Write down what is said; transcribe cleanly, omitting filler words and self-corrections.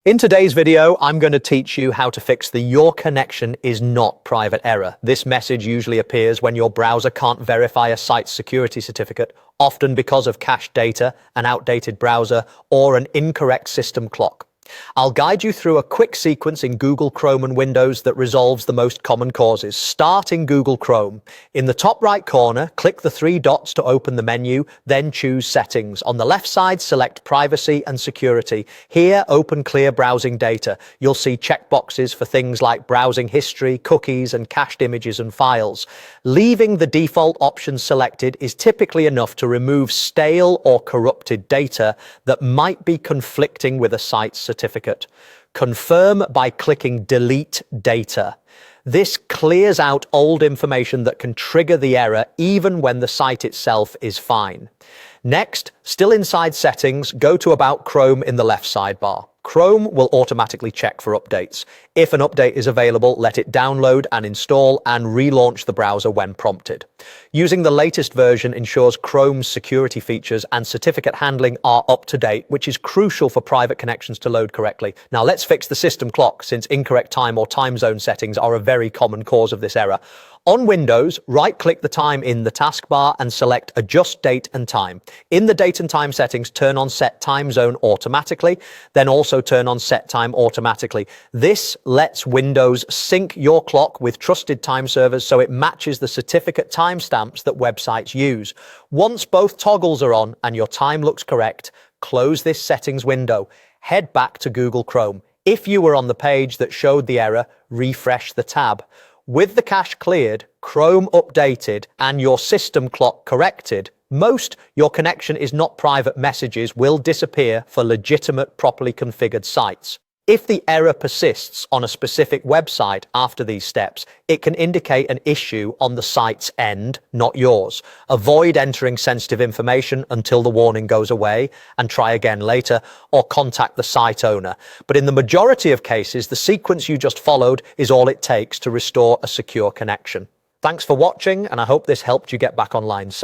In today's video, I'm going to teach you how to fix the "Your connection is not private" error. This message usually appears when your browser can't verify a site's security certificate, often because of cached data, an outdated browser, or an incorrect system clock. I'll guide you through a quick sequence in Google Chrome and Windows that resolves the most common causes. Start in Google Chrome. In the top right corner, click the three dots to open the menu, then choose Settings. On the left side, select Privacy and Security. Here, open Clear Browsing Data. You'll see checkboxes for things like browsing history, cookies, and cached images and files. Leaving the default options selected is typically enough to remove stale or corrupted data that might be conflicting with a site's certificate. Confirm by clicking Delete Data. This clears out old information that can trigger the error even when the site itself is fine. Next, still inside Settings, go to About Chrome in the left sidebar. Chrome will automatically check for updates. If an update is available, let it download and install and relaunch the browser when prompted. Using the latest version ensures Chrome's security features and certificate handling are up to date, which is crucial for private connections to load correctly. Now let's fix the system clock, since incorrect time or time zone settings are a very common cause of this error. On Windows, right-click the time in the taskbar and select Adjust Date and Time. In the Date and Time settings, turn on Set Time Zone automatically, then also turn on Set Time automatically. This lets Windows sync your clock with trusted time servers so it matches the certificate timestamps that websites use. Once both toggles are on and your time looks correct, close this settings window. Head back to Google Chrome. If you were on the page that showed the error, refresh the tab. With the cache cleared, Chrome updated, and your system clock corrected, your connection is not private messages will disappear for legitimate, properly configured sites. If the error persists on a specific website after these steps, it can indicate an issue on the site's end, not yours. Avoid entering sensitive information until the warning goes away and try again later, or contact the site owner. But in the majority of cases, the sequence you just followed is all it takes to restore a secure connection. Thanks for watching, and I hope this helped you get back online.